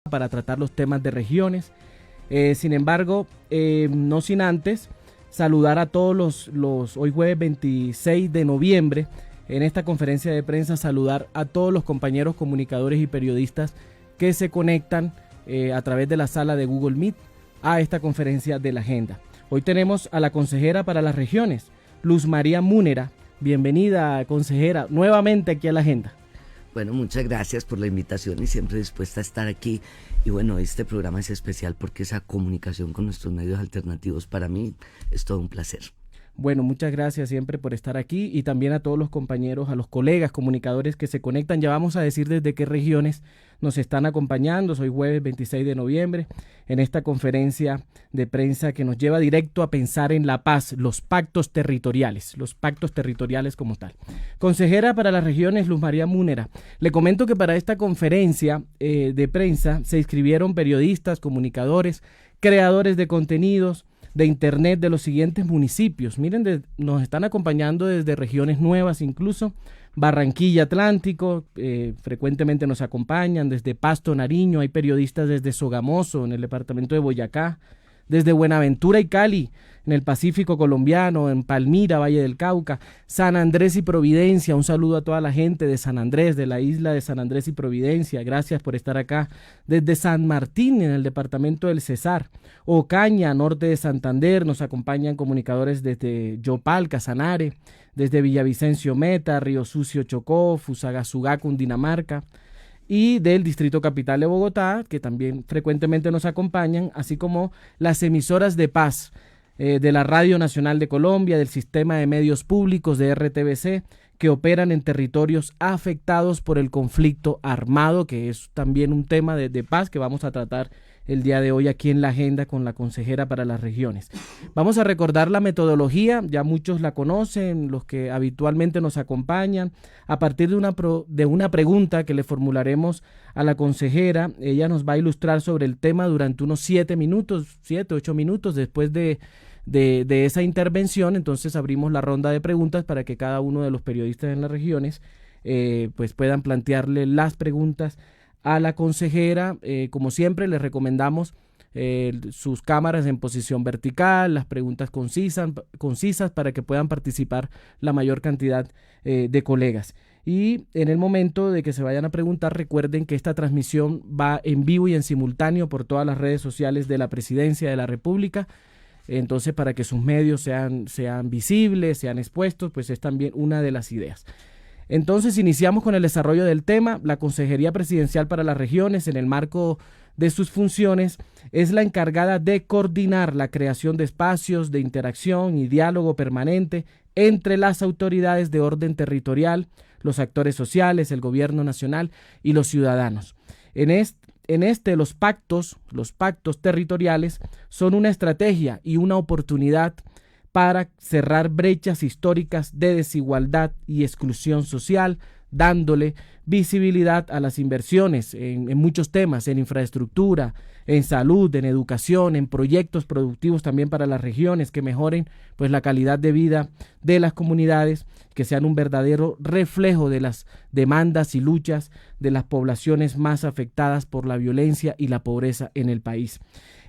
para tratar los temas de regiones. Sin embargo, no sin antes saludar a todos los hoy jueves 26 de noviembre, en esta conferencia de prensa, saludar a todos los compañeros comunicadores y periodistas que se conectan a través de la sala de Google Meet a esta conferencia de la agenda. Hoy tenemos a la consejera para las regiones, Luz María Múnera. Bienvenida, consejera, nuevamente aquí a la agenda. Bueno, muchas gracias por la invitación y siempre dispuesta a estar aquí. Y bueno, este programa es especial porque esa comunicación con nuestros medios alternativos para mí es todo un placer. Bueno, muchas gracias siempre por estar aquí y también a todos los compañeros, a los colegas comunicadores que se conectan. Ya vamos a decir desde qué regiones nos están acompañando. Hoy jueves 26 de noviembre en esta conferencia de prensa que nos lleva directo a pensar en la paz, los pactos territoriales como tal. Consejera para las regiones, Luz María Múnera. Le comento que para esta conferencia de prensa se inscribieron periodistas, comunicadores, creadores de contenidos de internet de los siguientes municipios. Miren, nos están acompañando desde regiones nuevas, incluso Barranquilla Atlántico, frecuentemente nos acompañan desde Pasto, Nariño, hay periodistas desde Sogamoso, en el departamento de Boyacá, desde Buenaventura y Cali, en el Pacífico colombiano, en Palmira, Valle del Cauca, San Andrés y Providencia. Un saludo a toda la gente de San Andrés, de la isla de San Andrés y Providencia. Gracias por estar acá. Desde San Martín, en el departamento del Cesar, Ocaña, norte de Santander, nos acompañan comunicadores desde Yopal, Casanare, desde Villavicencio Meta, Río Sucio Chocó, Fusagasugá, Cundinamarca, y del Distrito Capital de Bogotá, que también frecuentemente nos acompañan, así como las emisoras de paz de la Radio Nacional de Colombia, del Sistema de Medios Públicos de RTBC, que operan en territorios afectados por el conflicto armado, que es también un tema de paz que vamos a tratar el día de hoy aquí en la agenda con la consejera para las regiones. Vamos a recordar la metodología, ya muchos la conocen, los que habitualmente nos acompañan, a partir de una pregunta que le formularemos a la consejera. Ella nos va a ilustrar sobre el tema durante unos 7 minutos, 7, 8 minutos después de esa intervención. Entonces abrimos la ronda de preguntas para que cada uno de los periodistas en las regiones pues puedan plantearle las preguntas a la consejera. Como siempre les recomendamos sus cámaras en posición vertical, las preguntas concisas para que puedan participar la mayor cantidad de colegas. Y en el momento de que se vayan a preguntar, recuerden que esta transmisión va en vivo y en simultáneo por todas las redes sociales de la Presidencia de la República. Entonces, para que sus medios sean visibles, sean expuestos, pues es también una de las ideas. Entonces, iniciamos con el desarrollo del tema. La Consejería Presidencial para las Regiones, en el marco de sus funciones, es la encargada de coordinar la creación de espacios de interacción y diálogo permanente entre las autoridades de orden territorial, los actores sociales, el gobierno nacional y los ciudadanos. Los pactos territoriales son una estrategia y una oportunidad para cerrar brechas históricas de desigualdad y exclusión social, dándole visibilidad a las inversiones en muchos temas, en infraestructura, en salud, en educación, en proyectos productivos también para las regiones que mejoren pues la calidad de vida de las comunidades, que sean un verdadero reflejo de las demandas y luchas de las poblaciones más afectadas por la violencia y la pobreza en el país.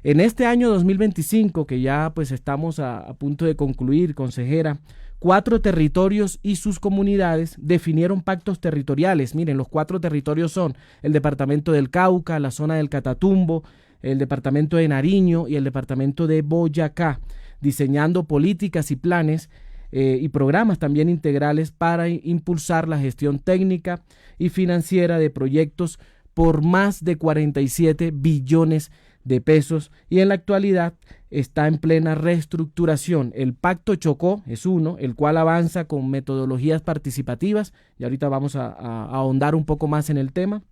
En este año 2025, que ya pues estamos a punto de concluir, consejera, 4 territorios y sus comunidades definieron pactos territoriales. Miren, los 4 territorios son el departamento del Cauca, la zona del Catatumbo, el departamento de Nariño y el departamento de Boyacá, diseñando políticas y planes y programas también integrales para impulsar la gestión técnica y financiera de proyectos por más de 47 billones de pesos, y en la actualidad está en plena reestructuración. El Pacto Chocó es uno, el cual avanza con metodologías participativas, y ahorita vamos a ahondar un poco más en el tema,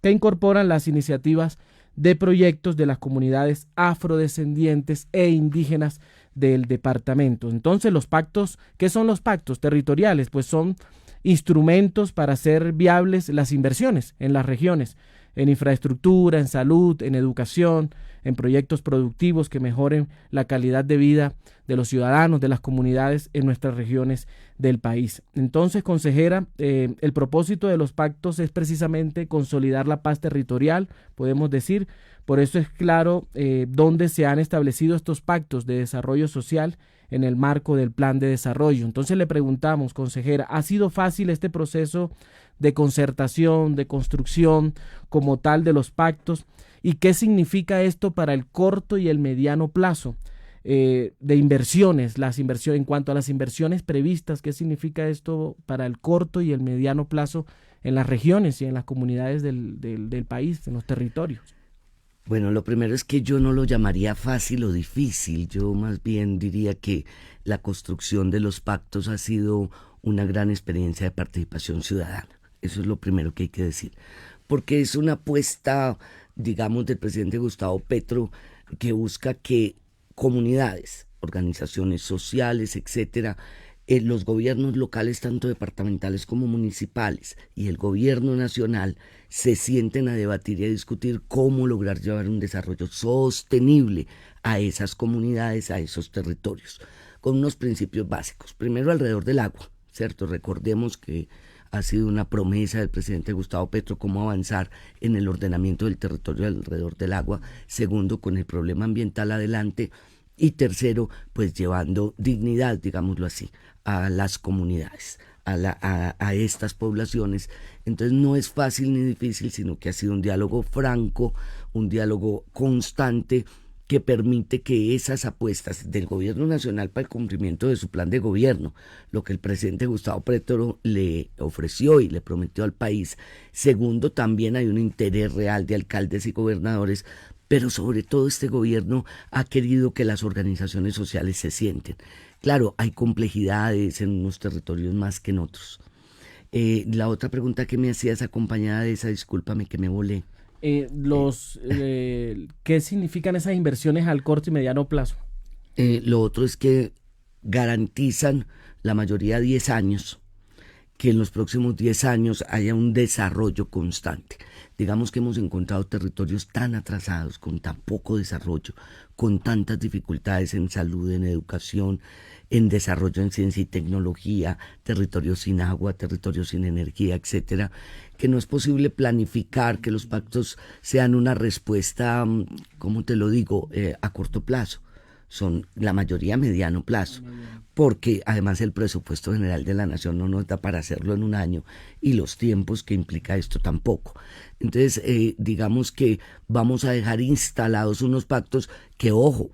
que incorporan las iniciativas de proyectos de las comunidades afrodescendientes e indígenas del departamento. Entonces, los pactos, ¿qué son los pactos territoriales? Pues son instrumentos para hacer viables las inversiones en las regiones. en infraestructura, en salud, en educación, en proyectos productivos que mejoren la calidad de vida de los ciudadanos, de las comunidades en nuestras regiones del país. Entonces, consejera, el propósito de los pactos es precisamente consolidar la paz territorial, podemos decir. Por eso es claro dónde se han establecido estos pactos de desarrollo social en el marco del plan de desarrollo. Entonces le preguntamos, consejera, ¿ha sido fácil este proceso de concertación, de construcción como tal de los pactos? ¿Y qué significa esto para el corto y el mediano plazo de inversiones, en cuanto a las inversiones previstas? ¿Qué significa esto para el corto y el mediano plazo en las regiones y en las comunidades del país, en los territorios? Bueno, lo primero es que yo no lo llamaría fácil o difícil, yo más bien diría que la construcción de los pactos ha sido una gran experiencia de participación ciudadana. Eso es lo primero que hay que decir, porque es una apuesta, digamos, del presidente Gustavo Petro, que busca que comunidades, organizaciones sociales, etcétera, los gobiernos locales, tanto departamentales como municipales, y el gobierno nacional se sienten a debatir y a discutir cómo lograr llevar un desarrollo sostenible a esas comunidades, a esos territorios, con unos principios básicos. Primero, alrededor del agua, ¿cierto? Recordemos que ha sido una promesa del presidente Gustavo Petro cómo avanzar en el ordenamiento del territorio alrededor del agua. Segundo, con el problema ambiental adelante. Y tercero, pues llevando dignidad, digámoslo así, a las comunidades, a estas poblaciones. Entonces no es fácil ni difícil, sino que ha sido un diálogo franco, un diálogo constante, que permite que esas apuestas del gobierno nacional para el cumplimiento de su plan de gobierno, lo que el presidente Gustavo Petro le ofreció y le prometió al país. Segundo, también hay un interés real de alcaldes y gobernadores, pero sobre todo este gobierno ha querido que las organizaciones sociales se sienten. Claro, hay complejidades en unos territorios más que en otros. La otra pregunta que me hacías acompañada de esa, discúlpame que me volé. ¿Qué significan esas inversiones al corto y mediano plazo? Lo otro es que garantizan la mayoría 10 años, que en los próximos 10 años haya un desarrollo constante. Digamos que hemos encontrado territorios tan atrasados, con tan poco desarrollo, con tantas dificultades en salud, en educación, en desarrollo en ciencia y tecnología, territorios sin agua, territorios sin energía, etcétera, que no es posible planificar que los pactos sean una respuesta, ¿cómo te lo digo?, a corto plazo. Son la mayoría a mediano plazo, porque además el presupuesto general de la nación no nos da para hacerlo en un año y los tiempos que implica esto tampoco. Entonces, digamos que vamos a dejar instalados unos pactos que, ojo,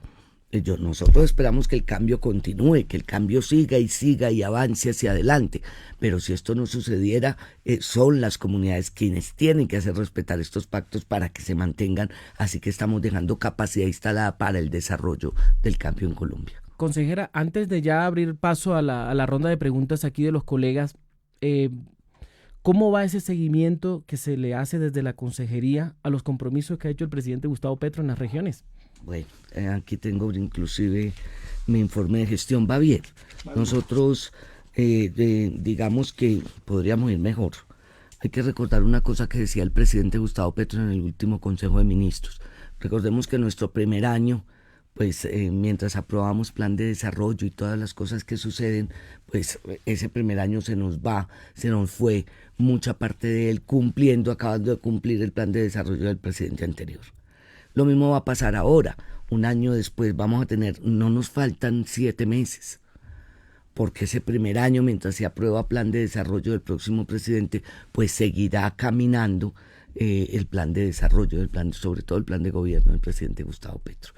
nosotros esperamos que el cambio continúe, que el cambio siga y avance hacia adelante, pero si esto no sucediera, son las comunidades quienes tienen que hacer respetar estos pactos para que se mantengan, así que estamos dejando capacidad instalada para el desarrollo del cambio en Colombia. Consejera, antes de ya abrir paso a la ronda de preguntas aquí de los colegas, ¿cómo va ese seguimiento que se le hace desde la consejería a los compromisos que ha hecho el presidente Gustavo Petro en las regiones? Bueno, aquí tengo inclusive mi informe de gestión, va bien. Nosotros digamos que podríamos ir mejor. Hay que recordar una cosa que decía el presidente Gustavo Petro en el último Consejo de Ministros. Recordemos que nuestro primer año, pues mientras aprobamos plan de desarrollo y todas las cosas que suceden, pues ese primer año se nos fue mucha parte de él acabando de cumplir el plan de desarrollo del presidente anterior. Lo mismo va a pasar ahora, un año después no nos faltan 7 meses, porque ese primer año, mientras se aprueba plan de desarrollo del próximo presidente, pues seguirá caminando el plan de desarrollo, sobre todo el plan de gobierno del presidente Gustavo Petro.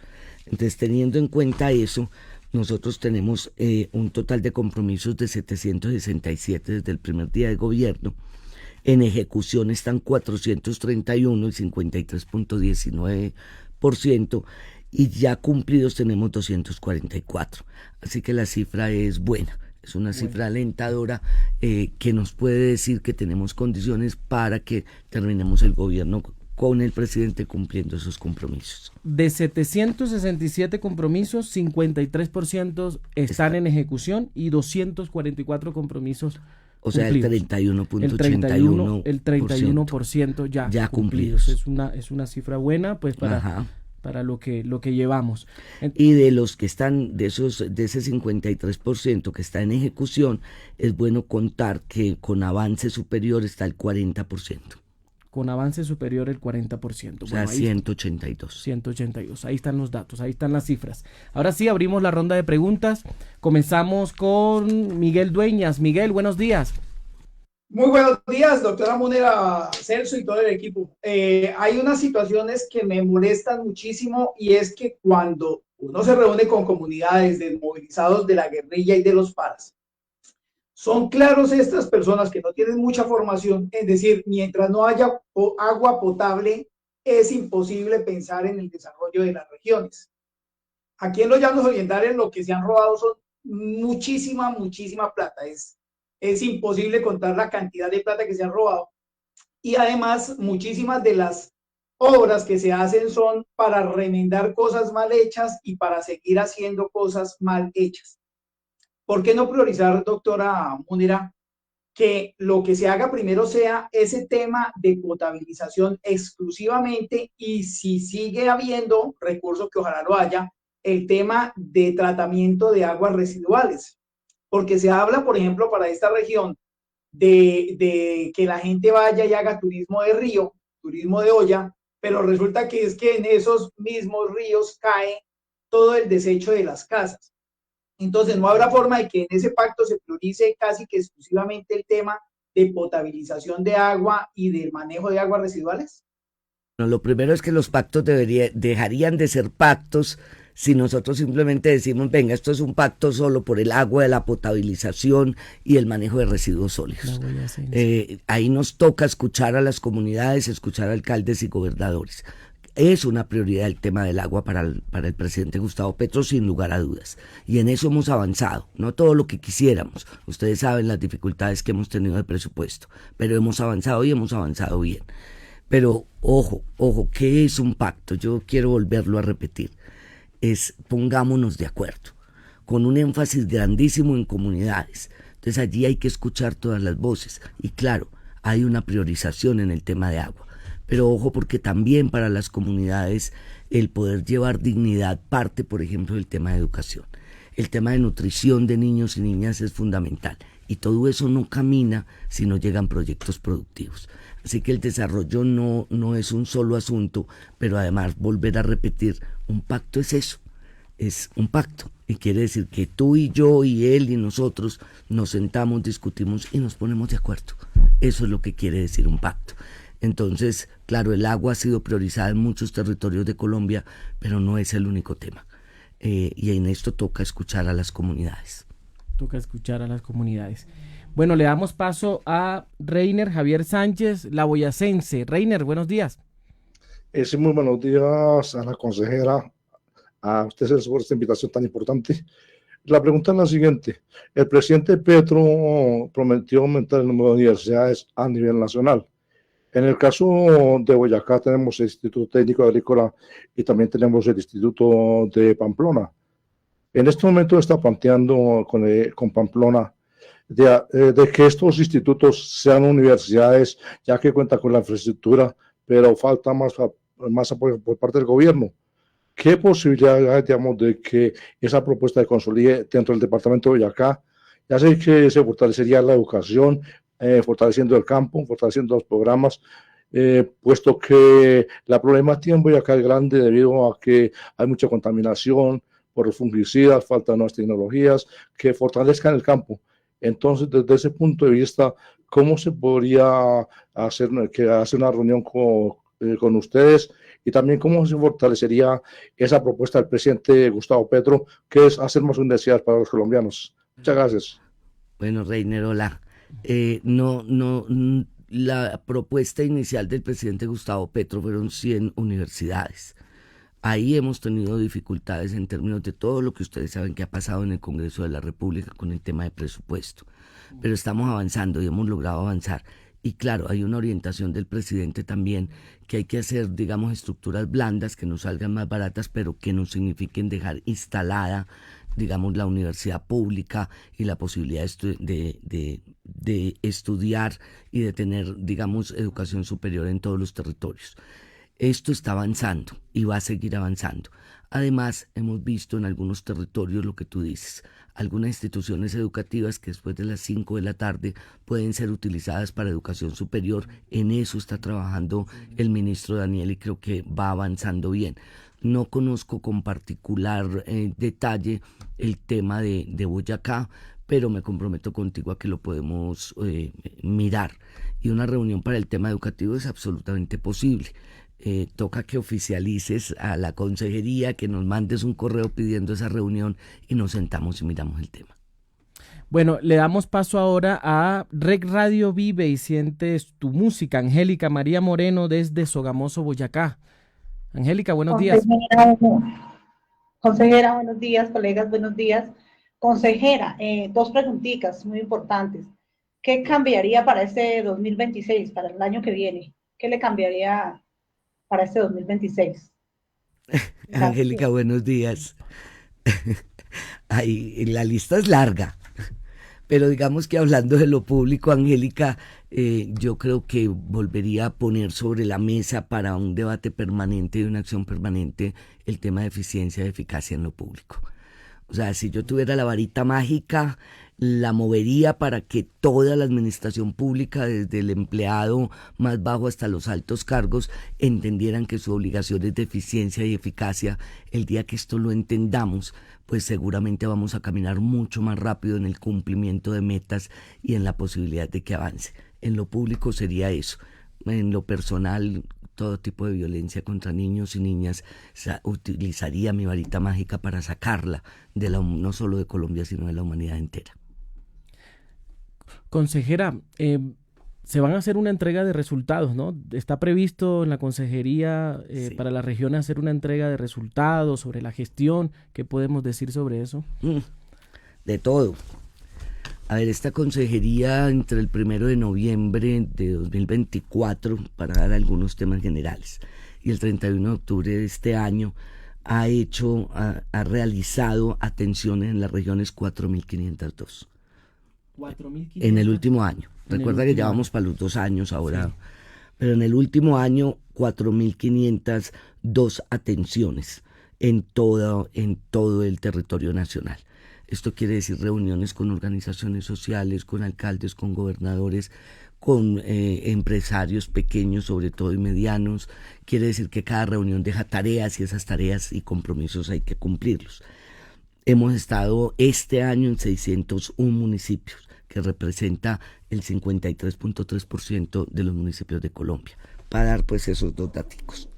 Entonces, teniendo en cuenta eso, nosotros tenemos un total de compromisos de 767 desde el primer día de gobierno. En ejecución están 431, el 53.19%, y ya cumplidos tenemos 244. Así que la cifra es buena, es una cifra alentadora que nos puede decir que tenemos condiciones para que terminemos el gobierno con el presidente cumpliendo esos compromisos. De 767 compromisos, 53% están en ejecución y 244 compromisos O sea, el cumplidos. 31.81%. El 31% ya cumplidos. Es una cifra buena, pues para lo que llevamos. Y de los que están, de ese 53% que está en ejecución, es bueno contar que con avance superior está el 40%. Con avance superior el 40%. O sea, bueno, 182. 182. Ahí están los datos, ahí están las cifras. Ahora sí, abrimos la ronda de preguntas. Comenzamos con Miguel Dueñas. Miguel, buenos días. Muy buenos días, doctora Munera, Celso y todo el equipo. Hay unas situaciones que me molestan muchísimo y es que cuando uno se reúne con comunidades desmovilizados de la guerrilla y de los paras, son claros estas personas que no tienen mucha formación, es decir, mientras no haya agua potable, es imposible pensar en el desarrollo de las regiones. Aquí en los Llanos Orientales lo que se han robado son muchísima plata. Es imposible contar la cantidad de plata que se han robado. Y además, muchísimas de las obras que se hacen son para remendar cosas mal hechas y para seguir haciendo cosas mal hechas. ¿Por qué no priorizar, doctora Munera, que lo que se haga primero sea ese tema de potabilización exclusivamente y si sigue habiendo recursos, que ojalá lo haya, el tema de tratamiento de aguas residuales? Porque se habla, por ejemplo, para esta región de que la gente vaya y haga turismo de río, turismo de olla, pero resulta que es que en esos mismos ríos cae todo el desecho de las casas. Entonces, no habrá forma de que en ese pacto se priorice casi que exclusivamente el tema de potabilización de agua y del manejo de aguas residuales. Bueno, lo primero es que los pactos dejarían de ser pactos si nosotros simplemente decimos, venga, esto es un pacto solo por el agua, de la potabilización y el manejo de residuos sólidos. Ahí nos toca escuchar a las comunidades, escuchar a alcaldes y gobernadores. Es una prioridad el tema del agua para el presidente Gustavo Petro, sin lugar a dudas. Y en eso hemos avanzado, no todo lo que quisiéramos. Ustedes saben las dificultades que hemos tenido de presupuesto, pero hemos avanzado y hemos avanzado bien. Pero ojo, ¿qué es un pacto? Yo quiero volverlo a repetir. Pongámonos de acuerdo, con un énfasis grandísimo en comunidades. Entonces allí hay que escuchar todas las voces. Y claro, hay una priorización en el tema de agua. Pero ojo, porque también para las comunidades el poder llevar dignidad parte, por ejemplo, del tema de educación. El tema de nutrición de niños y niñas es fundamental. Y todo eso no camina si no llegan proyectos productivos. Así que el desarrollo no es un solo asunto, pero además volver a repetir, un pacto es eso, es un pacto. Y quiere decir que tú y yo y él y nosotros nos sentamos, discutimos y nos ponemos de acuerdo. Eso es lo que quiere decir un pacto. Entonces, claro, el agua ha sido priorizada en muchos territorios de Colombia, pero no es el único tema. Y en esto toca escuchar a las comunidades. Bueno, le damos paso a Reiner Javier Sánchez, la boyacense. Reiner, buenos días. Sí, muy buenos días a la consejera, a ustedes por esta invitación tan importante. La pregunta es la siguiente. El presidente Petro prometió aumentar el número de universidades a nivel nacional. En el caso de Boyacá tenemos el Instituto Técnico Agrícola y también tenemos el Instituto de Pamplona. En este momento está planteando con Pamplona de que estos institutos sean universidades, ya que cuenta con la infraestructura, pero falta más apoyo por parte del gobierno. ¿Qué posibilidad hay, digamos, de que esa propuesta se consolide dentro del departamento de Boyacá? Ya sé que se fortalecería la educación, fortaleciendo el campo, fortaleciendo los programas, puesto que la problemática en Boyacá es grande debido a que hay mucha contaminación por los fungicidas, falta de nuevas tecnologías que fortalezcan el campo. Entonces, desde ese punto de vista, ¿cómo se podría hacer una reunión con ustedes? Y también, ¿cómo se fortalecería esa propuesta del presidente Gustavo Petro, que es hacer más universidades para los colombianos? Muchas gracias. Bueno, Reiner, hola. La propuesta inicial del presidente Gustavo Petro fueron 100 universidades. Ahí hemos tenido dificultades en términos de todo lo que ustedes saben que ha pasado en el Congreso de la República con el tema de presupuesto. Pero estamos avanzando y hemos logrado avanzar. Y claro, hay una orientación del presidente también que hay que hacer, digamos, estructuras blandas que nos salgan más baratas, pero que no signifiquen dejar instalada digamos, la universidad pública y la posibilidad de estudiar y de tener, digamos, educación superior en todos los territorios. Esto está avanzando y va a seguir avanzando. Además, hemos visto en algunos territorios lo que tú dices, algunas instituciones educativas que después de las 5 de la tarde pueden ser utilizadas para educación superior. En eso está trabajando el ministro Daniel y creo que va avanzando bien. No conozco con particular detalle el tema de Boyacá, pero me comprometo contigo a que lo podemos mirar. Y una reunión para el tema educativo es absolutamente posible. Toca que oficialices a la consejería, que nos mandes un correo pidiendo esa reunión y nos sentamos y miramos el tema. Bueno, le damos paso ahora a Rec Radio Vive y Sientes tu Música. Angélica María Moreno desde Sogamoso, Boyacá. Angélica, buenos días. Consejera, buenos días, colegas, buenos días. Consejera, dos preguntitas muy importantes. ¿Qué cambiaría para este 2026, para el año que viene? ¿Qué le cambiaría para este 2026? Angélica, buenos días. Ay, la lista es larga, pero digamos que hablando de lo público, Angélica, yo creo que volvería a poner sobre la mesa para un debate permanente y una acción permanente el tema de eficiencia y eficacia en lo público. O sea, si yo tuviera la varita mágica, la movería para que toda la administración pública, desde el empleado más bajo hasta los altos cargos, entendieran que su obligación es de eficiencia y eficacia. El día que esto lo entendamos, pues seguramente vamos a caminar mucho más rápido en el cumplimiento de metas y en la posibilidad de que avance. En lo público sería eso. En lo personal, todo tipo de violencia contra niños y niñas, utilizaría mi varita mágica para sacarla no solo de Colombia, sino de la humanidad entera. Consejera, se van a hacer una entrega de resultados, ¿no? Está previsto en la consejería Sí. para la región hacer una entrega de resultados sobre la gestión. ¿Qué podemos decir sobre eso? De todo. A ver, esta consejería entre el 1 de noviembre de 2024, para dar algunos temas generales, y el 31 de octubre de este año, ha realizado atenciones en las regiones 4.502. 4.500. En el último año. Recuerda que ya vamos para los 2 años ahora. Sí. Pero en el último año, 4.502 atenciones en todo el territorio nacional. Esto quiere decir reuniones con organizaciones sociales, con alcaldes, con gobernadores, con empresarios pequeños, sobre todo, y medianos. Quiere decir que cada reunión deja tareas y esas tareas y compromisos hay que cumplirlos. Hemos estado este año en 601 municipios, que representa el 53.3% de los municipios de Colombia. Para dar pues esos dos daticos.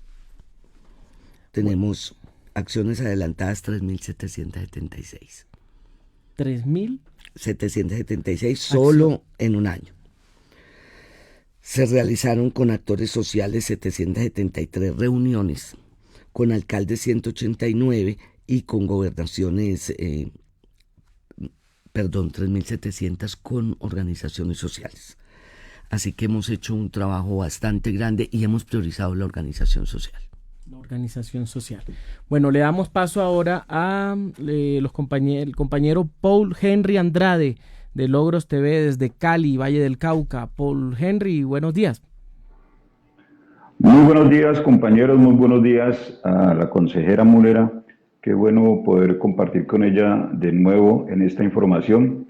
Tenemos acciones adelantadas 3.776. 3.776 solo en un año. Se realizaron con actores sociales 773 reuniones, con alcaldes 189 y con gobernaciones, 3.700 con organizaciones sociales. Así que hemos hecho un trabajo bastante grande y hemos priorizado la organización social. La organización social. Bueno, le damos paso ahora a el compañero Paul Henry Andrade de Logros TV desde Cali, Valle del Cauca. Paul Henry, buenos días. Muy buenos días, compañeros, muy buenos días a la consejera Mulera. Qué bueno poder compartir con ella de nuevo en esta información.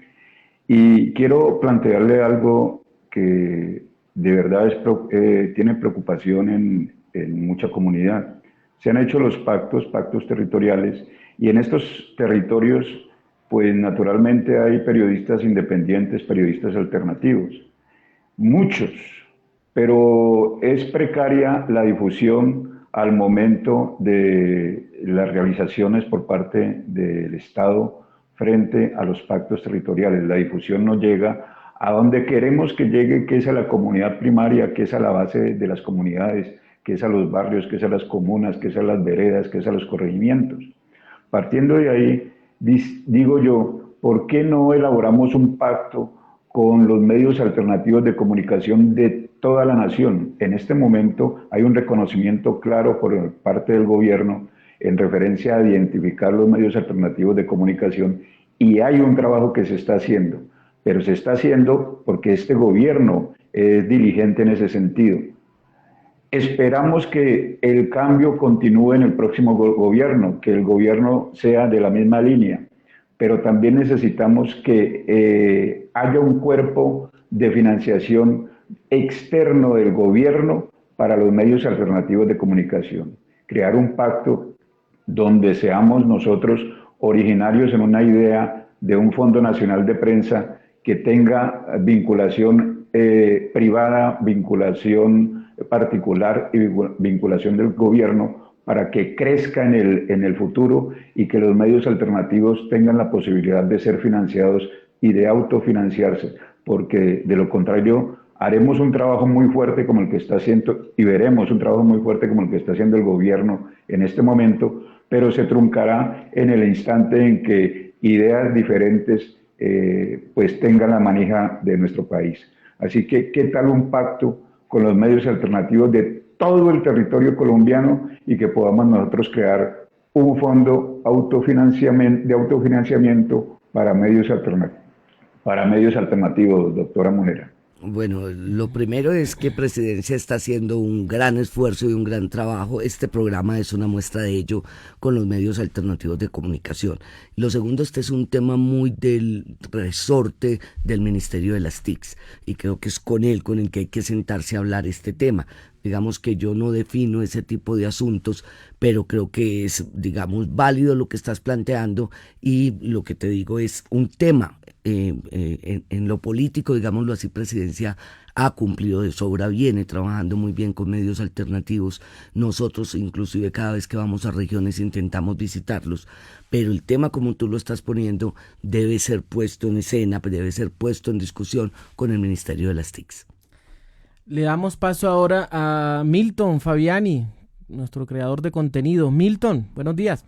Y quiero plantearle algo que de verdad tiene preocupación en mucha comunidad. Se han hecho los pactos territoriales, y en estos territorios, pues naturalmente hay periodistas independientes, periodistas alternativos, muchos, pero es precaria la difusión al momento de las realizaciones por parte del Estado frente a los pactos territoriales. La difusión no llega a donde queremos que llegue, que es a la comunidad primaria, que es a la base de las comunidades, que es a los barrios, que es a las comunas, que es a las veredas, que es a los corregimientos. Partiendo de ahí, digo yo, ¿por qué no elaboramos un pacto con los medios alternativos de comunicación de toda la nación? En este momento hay un reconocimiento claro por parte del gobierno en referencia a identificar los medios alternativos de comunicación, y hay un trabajo que se está haciendo, pero se está haciendo porque este gobierno es diligente en ese sentido. Esperamos que el cambio continúe en el próximo gobierno, que el gobierno sea de la misma línea, pero también necesitamos que haya un cuerpo de financiación externo del gobierno para los medios alternativos de comunicación. Crear un pacto donde seamos nosotros originarios en una idea de un Fondo Nacional de Prensa que tenga vinculación privada, vinculación particular y vinculación del gobierno para que crezca en el futuro y que los medios alternativos tengan la posibilidad de ser financiados y de autofinanciarse, porque de lo contrario haremos un trabajo muy fuerte como el que está haciendo y veremos un trabajo muy fuerte como el que está haciendo el gobierno en este momento, pero se truncará en el instante en que ideas diferentes pues tengan la manija de nuestro país. Así que, ¿qué tal un pacto con los medios alternativos de todo el territorio colombiano y que podamos nosotros crear un fondo de autofinanciamiento para medios alternativos, doctora Munera? Bueno, lo primero es que Presidencia está haciendo un gran esfuerzo y un gran trabajo. Este programa es una muestra de ello con los medios alternativos de comunicación. Lo segundo, este es un tema muy del resorte del Ministerio de las TICs y creo que es con él con el que hay que sentarse a hablar este tema. Digamos que yo no defino ese tipo de asuntos, pero creo que es, digamos, válido lo que estás planteando y lo que te digo es un tema. En lo político, digámoslo así, Presidencia ha cumplido de sobra, viene trabajando muy bien con medios alternativos. Nosotros inclusive cada vez que vamos a regiones intentamos visitarlos, pero el tema como tú lo estás poniendo debe ser puesto en escena, debe ser puesto en discusión con el Ministerio de las TICs. Le damos paso ahora a Milton Fabiani, nuestro creador de contenido. Milton, buenos días.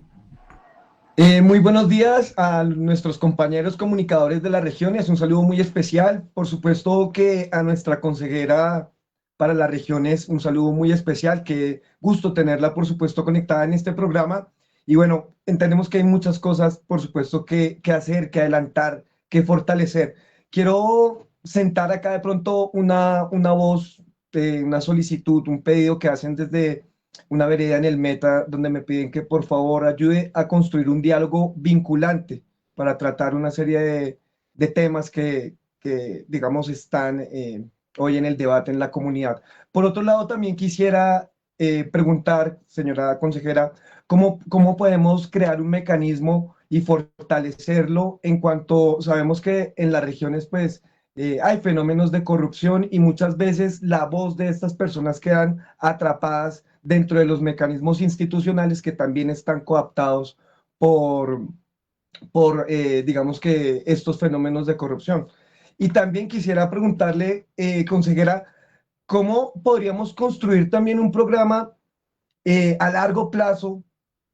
Muy buenos días a nuestros compañeros comunicadores de las regiones, un saludo muy especial, por supuesto que a nuestra consejera para las regiones, un saludo muy especial, qué gusto tenerla por supuesto conectada en este programa, y bueno, entendemos que hay muchas cosas por supuesto que hacer, que adelantar, que fortalecer. Quiero sentar acá de pronto una voz, una solicitud, un pedido que hacen desde una vereda en el Meta, donde me piden que por favor ayude a construir un diálogo vinculante para tratar una serie de temas que digamos están hoy en el debate en la comunidad. Por otro lado, también quisiera preguntar, señora consejera, ¿cómo podemos crear un mecanismo y fortalecerlo en cuanto sabemos que en las regiones pues hay fenómenos de corrupción y muchas veces la voz de estas personas quedan atrapadas dentro de los mecanismos institucionales que también están coaptados por digamos que estos fenómenos de corrupción? Y también quisiera preguntarle, consejera, ¿cómo podríamos construir también un programa a largo plazo,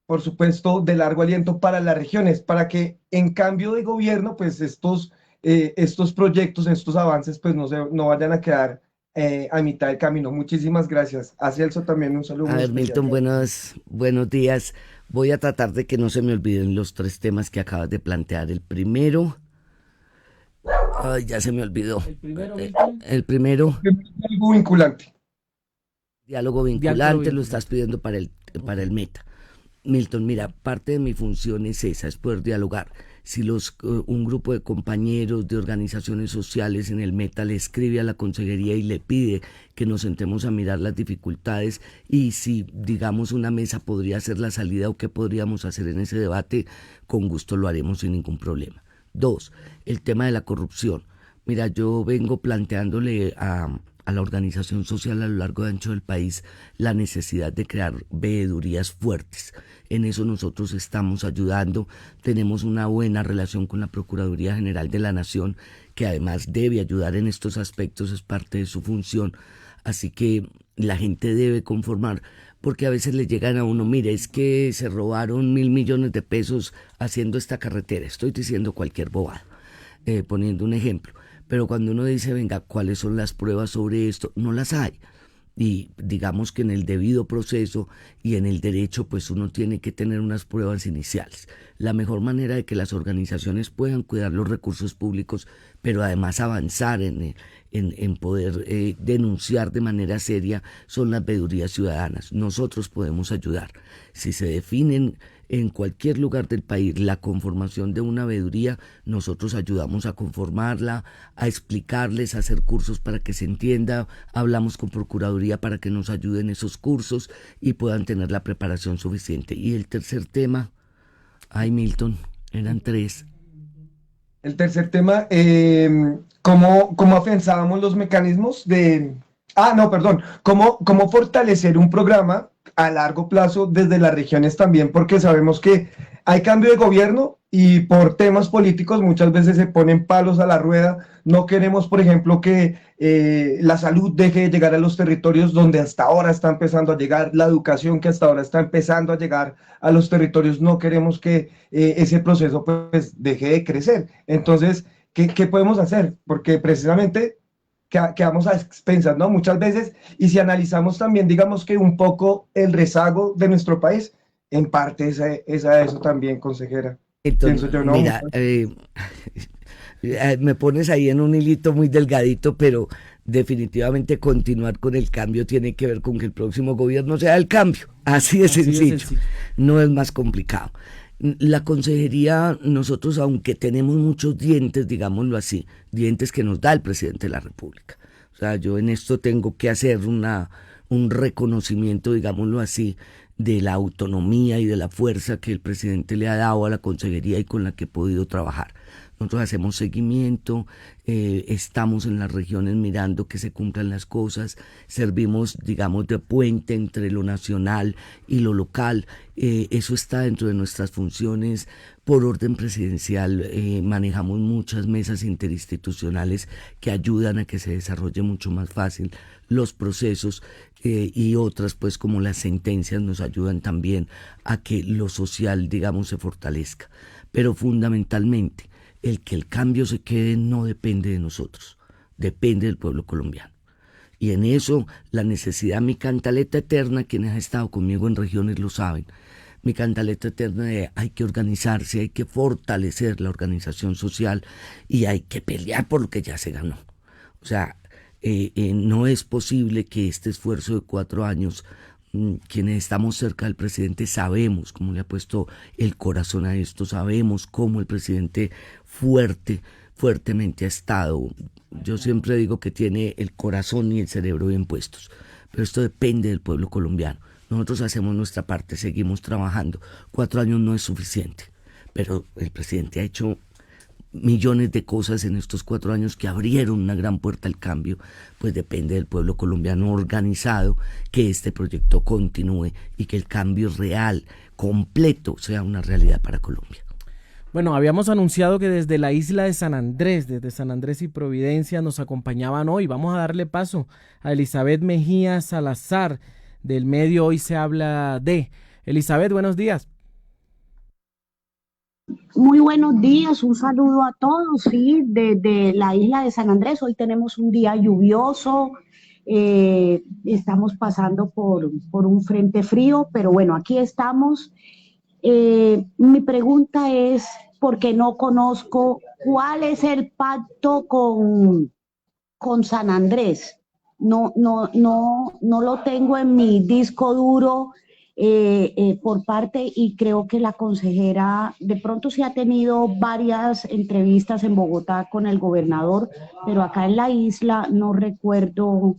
por supuesto, de largo aliento para las regiones, para que en cambio de gobierno, pues estos proyectos, estos avances, pues no vayan a quedar a mitad del camino? Muchísimas gracias. A Celso también un saludo. A ver, Milton, buenos días. Voy a tratar de que no se me olviden los tres temas que acabas de plantear. El primero, ay, ya se me olvidó. El primero, Algo vinculante. Diálogo vinculante, lo estás pidiendo para el Meta. Milton, mira, parte de mi función es esa, es poder dialogar. Si un grupo de compañeros de organizaciones sociales en el Meta le escribe a la consejería y le pide que nos sentemos a mirar las dificultades y si, digamos, una mesa podría ser la salida o qué podríamos hacer en ese debate, con gusto lo haremos sin ningún problema. 2, el tema de la corrupción. Mira, yo vengo planteándole a la organización social a lo largo y ancho del país la necesidad de crear veedurías fuertes. En eso nosotros estamos ayudando. Tenemos una buena relación con la Procuraduría General de la Nación, que además debe ayudar en estos aspectos, es parte de su función. Así que la gente debe conformar, porque a veces le llegan a uno, mire, es que se robaron 1.000 millones de pesos haciendo esta carretera. Estoy diciendo cualquier bobada, poniendo un ejemplo. Pero cuando uno dice, venga, ¿cuáles son las pruebas sobre esto? No las hay. y digamos que en el debido proceso y en el derecho pues uno tiene que tener unas pruebas iniciales. La mejor manera de que las organizaciones puedan cuidar los recursos públicos, pero además avanzar en poder denunciar de manera seria, son las veedurías ciudadanas. Nosotros podemos ayudar. Si se definen en cualquier lugar del país la conformación de una veeduría, nosotros ayudamos a conformarla, a explicarles, a hacer cursos para que se entienda, hablamos con Procuraduría para que nos ayuden esos cursos y puedan tener la preparación suficiente. Y el tercer tema, ay Milton, eran tres. El tercer tema, ¿cómo afianzábamos los mecanismos de... Ah, no, perdón. ¿Cómo fortalecer un programa a largo plazo desde las regiones también? Porque sabemos que hay cambio de gobierno y por temas políticos muchas veces se ponen palos a la rueda. No queremos, por ejemplo, que la salud deje de llegar a los territorios donde hasta ahora está empezando a llegar, la educación que hasta ahora está empezando a llegar a los territorios. No queremos que ese proceso pues deje de crecer. Entonces, ¿qué podemos hacer? Porque precisamente quedamos a expensas, ¿no? Muchas veces, y si analizamos también, digamos que un poco el rezago de nuestro país, en parte es a eso también, consejera. Entonces, Pienso yo, ¿no? mira, me pones ahí en un hilito muy delgadito, pero definitivamente continuar con el cambio tiene que ver con que el próximo gobierno sea el cambio. Así de sencillo. No es más complicado. La consejería, nosotros, aunque tenemos muchos dientes, digámoslo así, dientes que nos da el presidente de la República. O sea, yo en esto tengo que hacer un reconocimiento, digámoslo así, de la autonomía y de la fuerza que el presidente le ha dado a la consejería y con la que he podido trabajar. Nosotros hacemos seguimiento, estamos en las regiones mirando que se cumplan las cosas, servimos, digamos, de puente entre lo nacional y lo local. Eso está dentro de nuestras funciones. Por orden presidencial manejamos muchas mesas interinstitucionales que ayudan a que se desarrolle mucho más fácil los procesos y otras, pues como las sentencias, nos ayudan también a que lo social, digamos, se fortalezca. Pero fundamentalmente, el que el cambio se quede no depende de nosotros, depende del pueblo colombiano. Y en eso la necesidad, mi cantaleta eterna, quienes han estado conmigo en regiones lo saben, mi cantaleta eterna de hay que organizarse, hay que fortalecer la organización social y hay que pelear por lo que ya se ganó. O sea, no es posible que este esfuerzo de 4 años, quienes estamos cerca del presidente sabemos cómo le ha puesto el corazón a esto, sabemos cómo el presidente fuertemente ha estado. Yo siempre digo que tiene el corazón y el cerebro bien puestos, pero esto depende del pueblo colombiano. Nosotros hacemos nuestra parte, seguimos trabajando. 4 años no es suficiente, pero el presidente ha hecho millones de cosas en estos 4 años que abrieron una gran puerta al cambio. Pues depende del pueblo colombiano organizado que este proyecto continúe y que el cambio real, completo, sea una realidad para Colombia. Bueno, habíamos anunciado que desde la isla de San Andrés, desde San Andrés y Providencia, nos acompañaban hoy. Vamos a darle paso a Elizabeth Mejía Salazar, del medio Hoy Se Habla De. Elizabeth, buenos días. Muy buenos días, un saludo a todos, sí, desde la isla de San Andrés. Hoy tenemos un día lluvioso, estamos pasando por un frente frío, pero bueno, aquí estamos. Mi pregunta es, porque no conozco cuál es el pacto con San Andrés. No lo tengo en mi disco duro por parte, y creo que la consejera de pronto sí ha tenido varias entrevistas en Bogotá con el gobernador, pero acá en la isla no recuerdo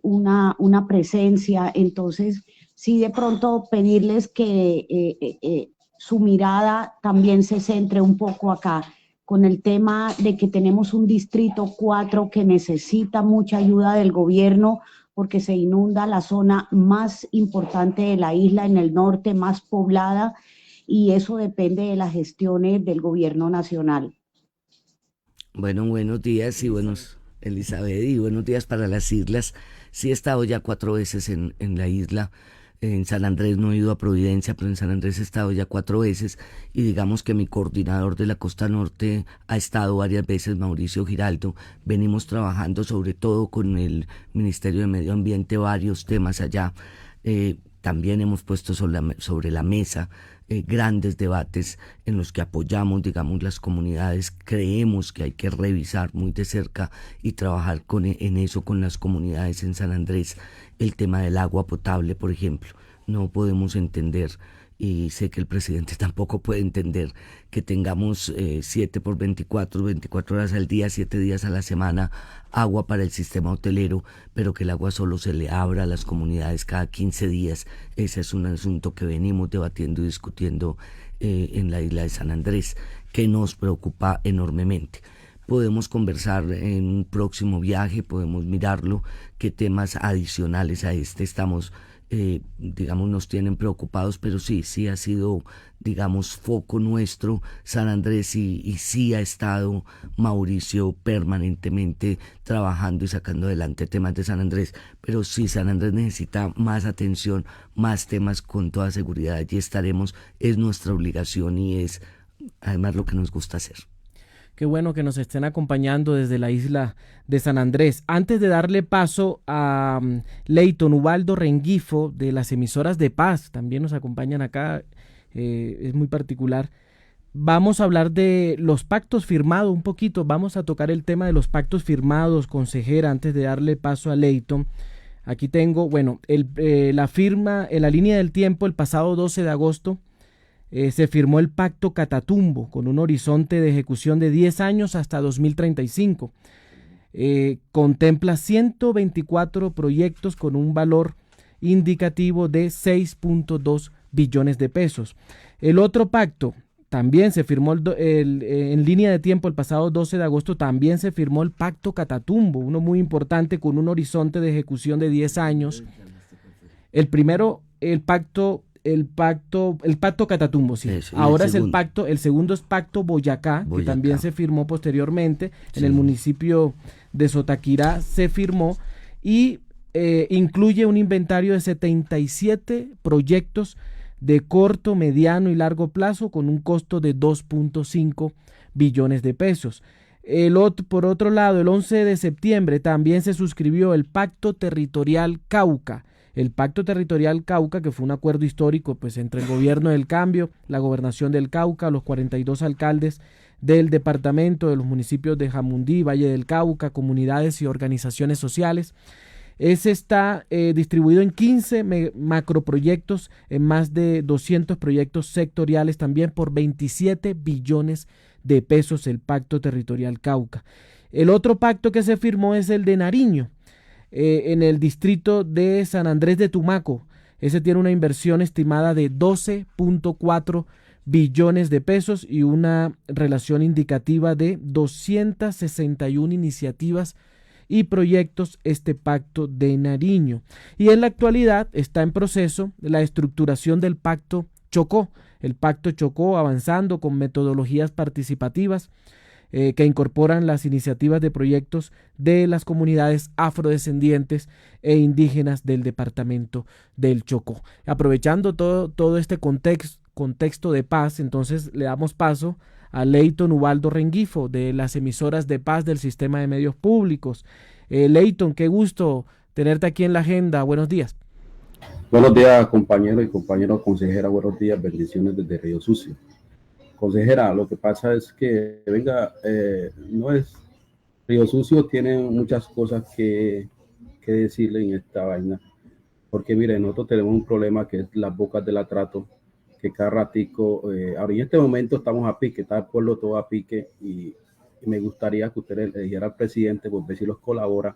una presencia. Entonces sí, de pronto pedirles que su mirada también se centre un poco acá con el tema de que tenemos un distrito 4 que necesita mucha ayuda del gobierno porque se inunda la zona más importante de la isla en el norte, más poblada, y eso depende de las gestiones del gobierno nacional. Bueno, buenos días y Elizabeth, y buenos días para las islas. Sí he estado ya 4 veces en la isla. En San Andrés no he ido a Providencia, pero en San Andrés he estado ya 4 veces y digamos que mi coordinador de la Costa Norte ha estado varias veces, Mauricio Giraldo. Venimos trabajando sobre todo con el Ministerio de Medio Ambiente varios temas allá. También hemos puesto sobre la mesa grandes debates en los que apoyamos, digamos, las comunidades. Creemos que hay que revisar muy de cerca y trabajar en eso con las comunidades en San Andrés. El tema del agua potable, por ejemplo. No podemos entender, y sé que el presidente tampoco puede entender, que tengamos 7 por 24 horas al día, 7 días a la semana, agua para el sistema hotelero, pero que el agua solo se le abra a las comunidades cada 15 días. Ese es un asunto que venimos debatiendo y discutiendo en la isla de San Andrés, que nos preocupa enormemente. Podemos conversar en un próximo viaje, podemos mirarlo, qué temas adicionales a este estamos, digamos, nos tienen preocupados, pero sí ha sido, digamos, foco nuestro San Andrés y sí ha estado Mauricio permanentemente trabajando y sacando adelante temas de San Andrés, pero sí San Andrés necesita más atención, más temas con toda seguridad y estaremos, es nuestra obligación y es además lo que nos gusta hacer. Qué bueno que nos estén acompañando desde la isla de San Andrés. Antes de darle paso a Leyton Ubaldo Rengifo de las emisoras de Paz, también nos acompañan acá, es muy particular. Vamos a hablar de los pactos firmados un poquito, vamos a tocar el tema de los pactos firmados, consejera, antes de darle paso a Leyton. Aquí tengo, bueno, la firma en la línea del tiempo el pasado 12 de agosto. Se firmó el Pacto Catatumbo con un horizonte de ejecución de 10 años hasta 2035. Contempla 124 proyectos con un valor indicativo de 6.2 billones de pesos. El otro pacto también se firmó en línea de tiempo el pasado 12 de agosto, también se firmó el Pacto Catatumbo, uno muy importante con un horizonte de ejecución de 10 años. El primero, el pacto Catatumbo, sí. Eso, ahora es el segundo es Pacto Boyacá, que también se firmó posteriormente, sí. En el municipio de Sotaquirá se firmó y incluye un inventario de 77 proyectos de corto, mediano y largo plazo con un costo de 2.5 billones de pesos. Por otro lado, el 11 de septiembre también se suscribió el Pacto Territorial Cauca. El Pacto Territorial Cauca, que fue un acuerdo histórico pues, entre el Gobierno del Cambio, la Gobernación del Cauca, los 42 alcaldes del departamento, de los municipios de Jamundí, Valle del Cauca, comunidades y organizaciones sociales. Ese está distribuido en 15 macroproyectos, en más de 200 proyectos sectoriales, también por 27 billones de pesos el Pacto Territorial Cauca. El otro pacto que se firmó es el de Nariño, en el distrito de San Andrés de Tumaco. Ese tiene una inversión estimada de 12.4 billones de pesos y una relación indicativa de 261 iniciativas y proyectos este pacto de Nariño. Y en la actualidad está en proceso la estructuración del Pacto Chocó. El Pacto Chocó avanzando con metodologías participativas que incorporan las iniciativas de proyectos de las comunidades afrodescendientes e indígenas del departamento del Chocó. Aprovechando todo este contexto de paz, entonces le damos paso a Leyton Ubaldo Rengifo de las emisoras de Paz del Sistema de Medios Públicos. Leyton, qué gusto tenerte aquí en la agenda. Buenos días. Buenos días, compañeros y compañeras consejera. Buenos días, bendiciones desde Río Sucio. Consejera, lo que pasa es que, no es, Río Sucio tiene muchas cosas que decirle en esta vaina, porque mire, nosotros tenemos un problema que es las bocas del atrato, que cada ratico, ahora en este momento estamos a pique, está el pueblo todo a pique, y me gustaría que usted le dijera al presidente, pues ver si los colabora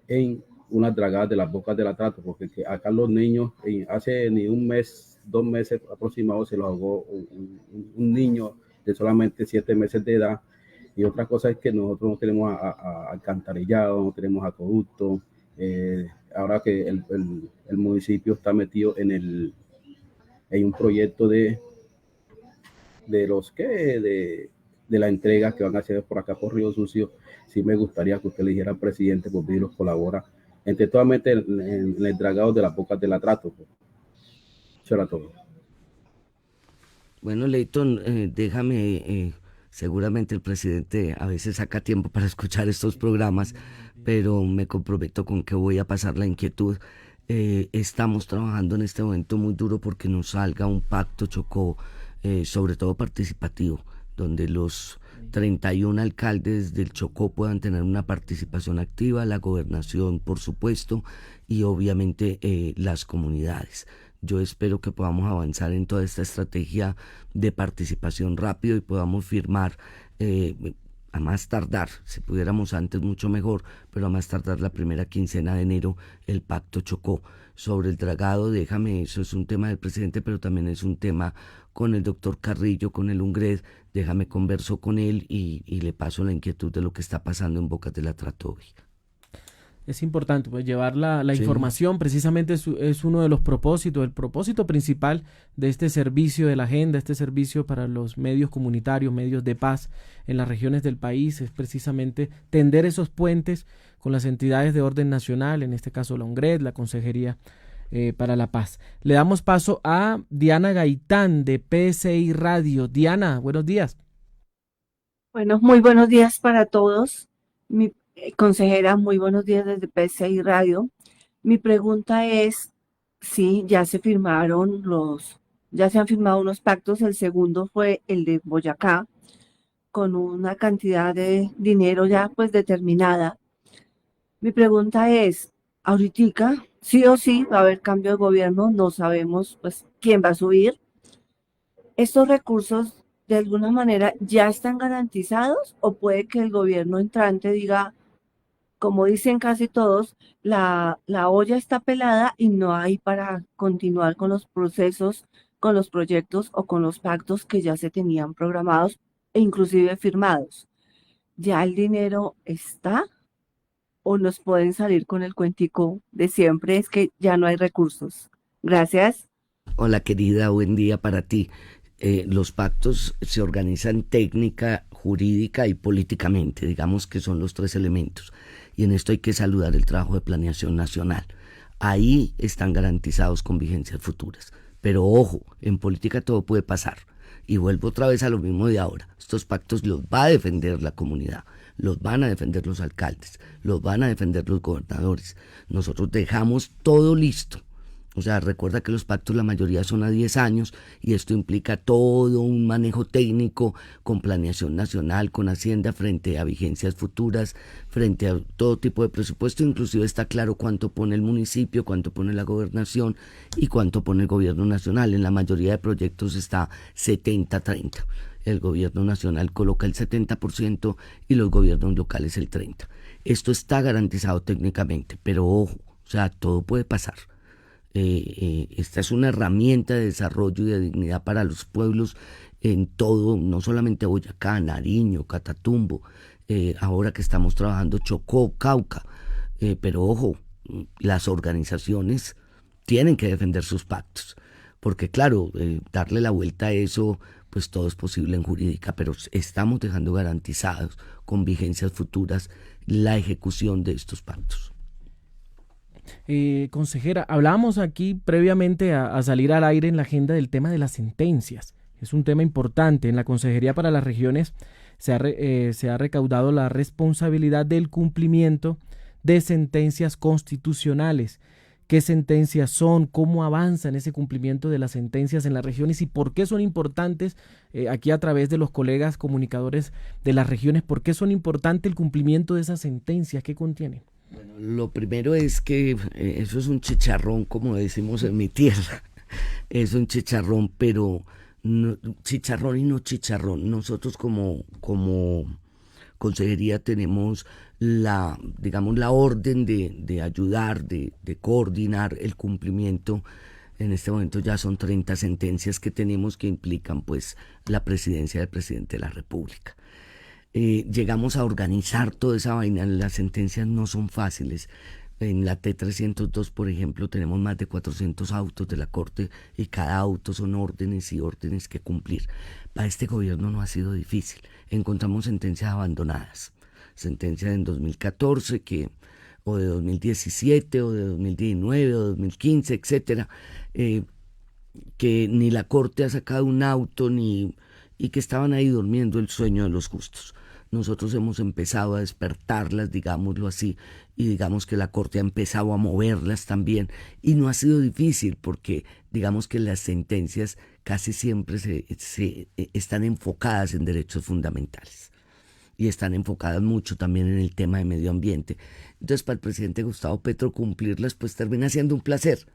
en unas dragadas de las bocas del atrato, porque acá los niños, hace ni un mes, 2 meses aproximados, se los ahogó un niño de solamente 7 meses de edad. Y otra cosa es que nosotros no tenemos alcantarillado, no tenemos acueducto. Ahora que el municipio está metido en un proyecto de la entrega que van a hacer por acá por Río Sucio, sí me gustaría que usted le dijera al presidente, pues los colabora entre totalmente en el dragado de las bocas del atrato. Eso era todo. Bueno, Leighton, déjame, seguramente el presidente a veces saca tiempo para escuchar estos programas, pero me comprometo con que voy a pasar la inquietud. Estamos trabajando en este momento muy duro porque nos salga un pacto Chocó, sobre todo participativo, donde los 31 alcaldes del Chocó puedan tener una participación activa, la gobernación, por supuesto, y obviamente las comunidades. Yo espero que podamos avanzar en toda esta estrategia de participación rápido y podamos firmar, a más tardar, si pudiéramos antes mucho mejor, pero a más tardar la primera quincena de enero, el pacto Chocó. Sobre el dragado, déjame, eso es un tema del presidente, pero también es un tema con el doctor Carrillo, con el UNGRED. Déjame converso con él y le paso la inquietud de lo que está pasando en Bocas de la Tratovi. Es importante pues llevar la Sí. información, precisamente es uno de los propósitos, el propósito principal de este servicio de la agenda, este servicio para los medios comunitarios, medios de paz en las regiones del país, es precisamente tender esos puentes con las entidades de orden nacional, en este caso la UNGRED, la Consejería para la Paz. Le damos paso a Diana Gaitán de PSI Radio. Diana, buenos días. Bueno, muy buenos días para todos. Mi consejera, muy buenos días desde PSI Radio. Mi pregunta es si ya se han firmado unos pactos. El segundo fue el de Boyacá, con una cantidad de dinero ya pues determinada. Mi pregunta es, ahorita, sí o sí va a haber cambio de gobierno, no sabemos pues quién va a subir. ¿Estos recursos de alguna manera ya están garantizados o puede que el gobierno entrante diga, como dicen casi todos, la olla está pelada y no hay para continuar con los procesos, con los proyectos o con los pactos que ya se tenían programados e inclusive firmados? ¿Ya el dinero está o nos pueden salir con el cuentico de siempre, es que ya no hay recursos? Gracias. Hola querida, buen día para ti. Los pactos se organizan técnica, jurídica y políticamente, digamos que son los tres elementos. Y en esto hay que saludar el trabajo de planeación nacional. Ahí están garantizados con vigencias futuras. Pero ojo, en política todo puede pasar. Y vuelvo otra vez a lo mismo de ahora. Estos pactos los va a defender la comunidad, los van a defender los alcaldes, los van a defender los gobernadores. Nosotros dejamos todo listo. O sea, recuerda que los pactos la mayoría son a 10 años y esto implica todo un manejo técnico con planeación nacional, con Hacienda frente a vigencias futuras, frente a todo tipo de presupuesto. Inclusive está claro cuánto pone el municipio, cuánto pone la gobernación y cuánto pone el gobierno nacional. En la mayoría de proyectos está 70-30. El gobierno nacional coloca el 70% y los gobiernos locales el 30%. Esto está garantizado técnicamente, pero ojo, o sea, todo puede pasar. Esta es una herramienta de desarrollo y de dignidad para los pueblos en todo, no solamente Boyacá, Nariño, Catatumbo, ahora que estamos trabajando Chocó, Cauca, pero ojo, las organizaciones tienen que defender sus pactos, porque claro, darle la vuelta a eso, pues todo es posible en jurídica, pero estamos dejando garantizados con vigencias futuras la ejecución de estos pactos. Consejera, hablábamos aquí previamente a salir al aire en la agenda del tema de las sentencias. Es un tema importante. En la Consejería para las Regiones se ha recaudado la responsabilidad del cumplimiento de sentencias constitucionales. ¿Qué sentencias son? ¿Cómo avanzan ese cumplimiento de las sentencias en las regiones? ¿Y por qué son importantes? Aquí a través de los colegas comunicadores de las regiones, ¿por qué son importantes el cumplimiento de esas sentencias? ¿Qué contienen? Bueno, lo primero es que eso es un chicharrón, como decimos en mi tierra. Es un chicharrón, pero no, chicharrón y no chicharrón. Nosotros como consejería tenemos la orden de ayudar, de coordinar el cumplimiento. En este momento ya son 30 sentencias que tenemos que implican pues la presidencia del presidente de la República. Llegamos a organizar toda esa vaina. Las sentencias no son fáciles. En la T302, por ejemplo, tenemos más de 400 autos de la Corte y cada auto son órdenes y órdenes que cumplir. Para este gobierno no ha sido difícil. Encontramos sentencias abandonadas, sentencias en 2014 o de 2017 o de 2019 o 2015, etcétera. que ni la Corte ha sacado un auto, y que estaban ahí durmiendo el sueño de los justos. Nosotros hemos empezado a despertarlas, digámoslo así, y digamos que la Corte ha empezado a moverlas también, y no ha sido difícil porque digamos que las sentencias casi siempre están enfocadas en derechos fundamentales y están enfocadas mucho también en el tema de medio ambiente. Entonces, para el presidente Gustavo Petro cumplirlas pues termina siendo un placer,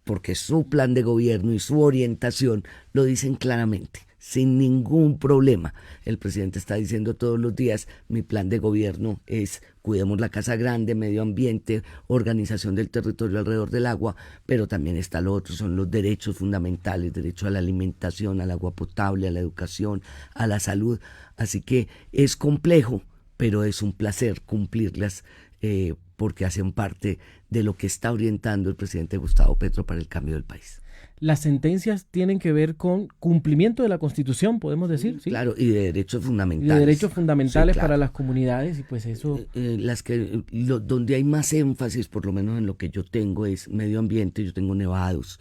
porque su plan de gobierno y su orientación lo dicen claramente, sin ningún problema. El presidente está diciendo todos los días, mi plan de gobierno es cuidemos la casa grande, medio ambiente, organización del territorio alrededor del agua, pero también está lo otro, son los derechos fundamentales, derecho a la alimentación, al agua potable, a la educación, a la salud. Así que es complejo, pero es un placer cumplirlas, porque hacen parte de lo que está orientando el presidente Gustavo Petro para el cambio del país. Las sentencias tienen que ver con cumplimiento de la Constitución, podemos decir, ¿sí? Claro, y de derechos fundamentales. Y de derechos fundamentales, sí, claro, para las comunidades, y pues eso... Donde hay más énfasis, por lo menos en lo que yo tengo, es medio ambiente. Yo tengo nevados.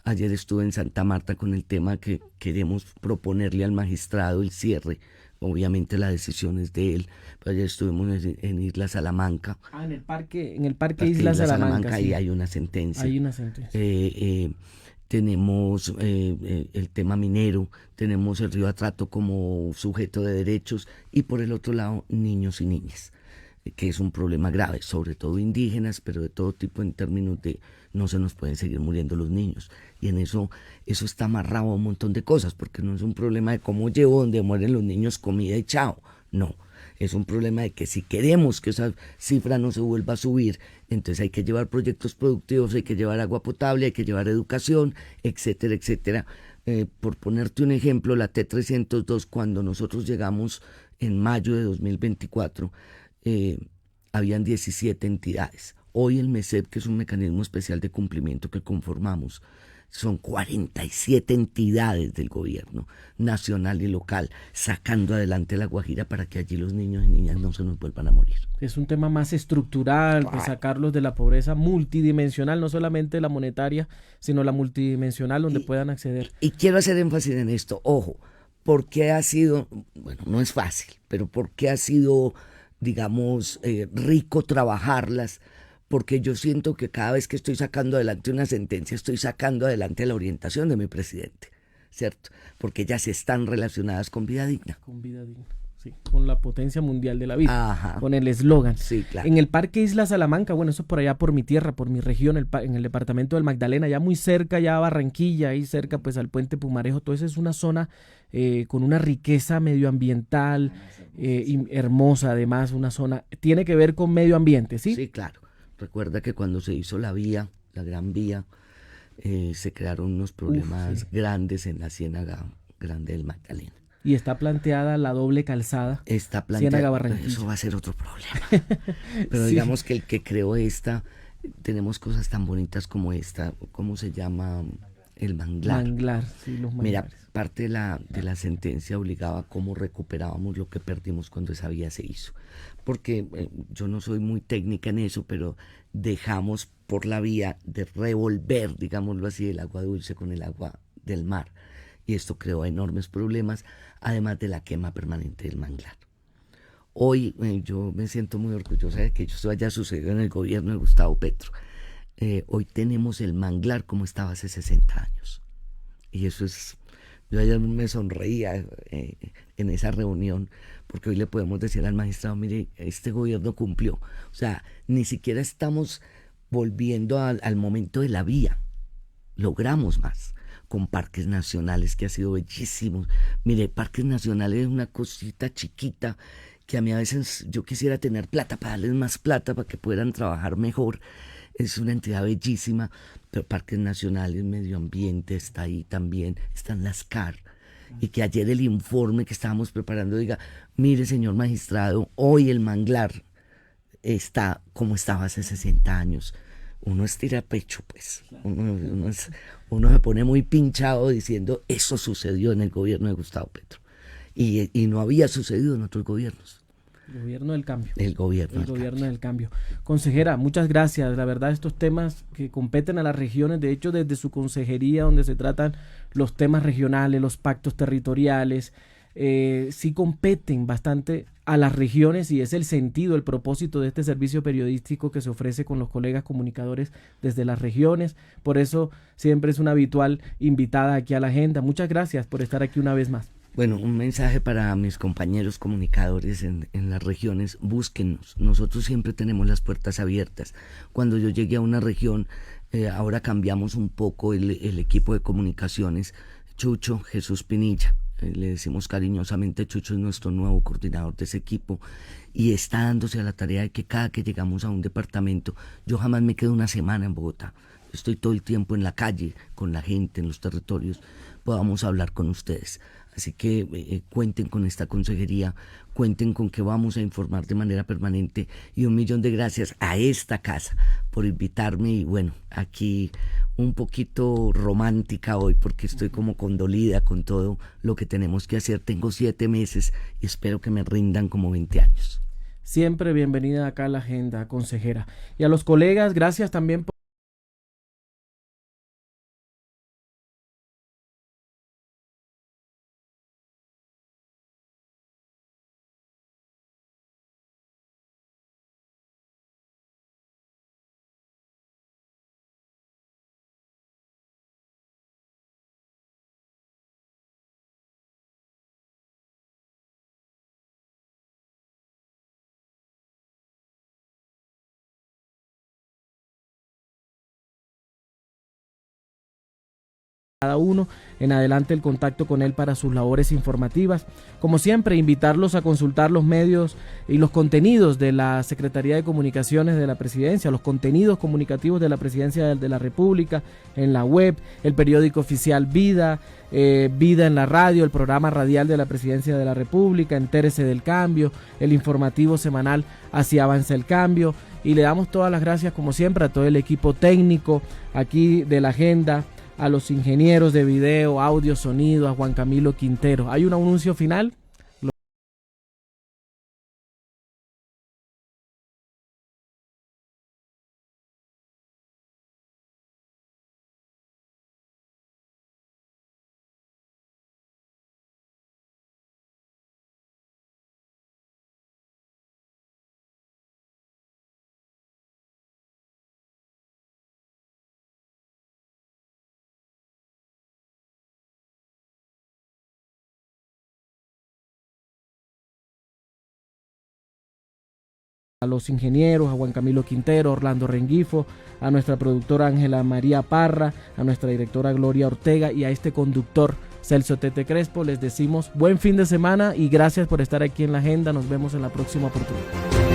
Ayer estuve en Santa Marta con el tema que queremos proponerle al magistrado el cierre. Obviamente la decisión es de él, pero ayer estuvimos en Isla Salamanca. En el parque Isla Salamanca, sí. Y hay una sentencia. Hay una sentencia. Tenemos el tema minero, tenemos el río Atrato como sujeto de derechos, y por el otro lado niños y niñas, que es un problema grave, sobre todo indígenas, pero de todo tipo, en términos de no se nos pueden seguir muriendo los niños. Y en eso está amarrado a un montón de cosas, porque no es un problema de cómo llevo donde mueren los niños comida y chao, no. Es un problema de que si queremos que esa cifra no se vuelva a subir, entonces hay que llevar proyectos productivos, hay que llevar agua potable, hay que llevar educación, etcétera, etcétera. Por ponerte un ejemplo, la T302, cuando nosotros llegamos en mayo de 2024, habían 17 entidades. Hoy el MESEP, que es un mecanismo especial de cumplimiento que conformamos, son 47 entidades del gobierno nacional y local sacando adelante la Guajira para que allí los niños y niñas no se nos vuelvan a morir. Es un tema más estructural, pues sacarlos de la pobreza multidimensional, no solamente la monetaria, sino la multidimensional, donde puedan acceder. Y quiero hacer énfasis en esto, ojo, porque ha sido, bueno, no es fácil, pero porque ha sido, digamos, rico trabajarlas, porque yo siento que cada vez que estoy sacando adelante una sentencia, estoy sacando adelante la orientación de mi presidente, ¿cierto? Porque ellas están relacionadas con vida digna. Con vida digna, sí, con la potencia mundial de la vida. Ajá. Con el eslogan. Sí, claro. En el Parque Isla Salamanca, bueno, eso por allá por mi tierra, por mi región, en el departamento del Magdalena, ya muy cerca, ya a Barranquilla, ahí cerca pues al puente Pumarejo, todo eso es una zona con una riqueza medioambiental hermosa, además, una zona, tiene que ver con medio ambiente, ¿sí? Sí, claro. Recuerda que cuando se hizo la vía, la Gran Vía, se crearon unos problemas grandes en la Ciénaga Grande del Magdalena. Y está planteada la doble calzada. Está planteada. Ciénaga Barranquilla. Eso va a ser otro problema. Pero sí, digamos que el que creó esta, tenemos cosas tan bonitas como esta, ¿cómo se llama? El manglar. Manglar, sí, los manglares. Mira, parte de la sentencia obligaba cómo recuperábamos lo que perdimos cuando esa vía se hizo. Porque yo no soy muy técnica en eso, pero dejamos por la vía de revolver, digámoslo así, el agua dulce con el agua del mar. Y esto creó enormes problemas, además de la quema permanente del manglar. Hoy yo me siento muy orgullosa de que eso haya sucedido en el gobierno de Gustavo Petro. Hoy tenemos el manglar como estaba hace 60 años. Y eso es... Yo ayer me sonreía en esa reunión, porque hoy le podemos decir al magistrado, mire, este gobierno cumplió. O sea, ni siquiera estamos volviendo al momento de la vía. Logramos más con parques nacionales, que ha sido bellísimo. Mire, parques nacionales es una cosita chiquita que a mí a veces yo quisiera tener plata para darles más plata para que puedan trabajar mejor. Es una entidad bellísima, pero parques nacionales, medio ambiente, está ahí también, están las CAR. Y que ayer el informe que estábamos preparando diga, mire señor magistrado, hoy el manglar está como estaba hace 60 años. Uno estira pecho, pues. Uno se pone muy pinchado diciendo, eso sucedió en el gobierno de Gustavo Petro. Y no había sucedido en otros gobiernos. El gobierno del cambio. El gobierno. El gobierno del cambio. Consejera, muchas gracias. La verdad, estos temas que competen a las regiones, de hecho, desde su consejería, donde se tratan los temas regionales, los pactos territoriales, sí competen bastante a las regiones, y es el sentido, el propósito de este servicio periodístico que se ofrece con los colegas comunicadores desde las regiones. Por eso siempre es una habitual invitada aquí a la agenda. Muchas gracias por estar aquí una vez más. Bueno, un mensaje para mis compañeros comunicadores en las regiones: búsquennos, nosotros siempre tenemos las puertas abiertas. Cuando yo llegué a una región, ahora cambiamos un poco el equipo de comunicaciones. Chucho Jesús Pinilla, le decimos cariñosamente Chucho, es nuestro nuevo coordinador de ese equipo, y está dándose a la tarea de que cada que llegamos a un departamento, yo jamás me quedo una semana en Bogotá, estoy todo el tiempo en la calle, con la gente, en los territorios, podamos hablar con ustedes. Así que cuenten con esta consejería, cuenten con que vamos a informar de manera permanente, y 1.000.000 de gracias a esta casa por invitarme. Y bueno, aquí un poquito romántica hoy porque estoy como condolida con todo lo que tenemos que hacer. Tengo 7 meses y espero que me rindan como 20 años. Siempre bienvenida acá a la agenda, consejera. Y a los colegas, gracias también por cada uno. En adelante el contacto con él para sus labores informativas. Como siempre, invitarlos a consultar los medios y los contenidos de la Secretaría de Comunicaciones de la Presidencia, los contenidos comunicativos de la Presidencia de la República en la web, el periódico oficial Vida, Vida en la radio, el programa radial de la Presidencia de la República, Entérese del Cambio, el informativo semanal Así Avanza el Cambio. Y le damos todas las gracias, como siempre, a todo el equipo técnico aquí de la agenda, a los ingenieros de video, audio, sonido, a Juan Camilo Quintero. ¿Hay un anuncio final? A los ingenieros, a Juan Camilo Quintero, Orlando Rengifo, a nuestra productora Ángela María Parra, a nuestra directora Gloria Ortega y a este conductor Celso Tete Crespo, les decimos buen fin de semana y gracias por estar aquí en la agenda. Nos vemos en la próxima oportunidad.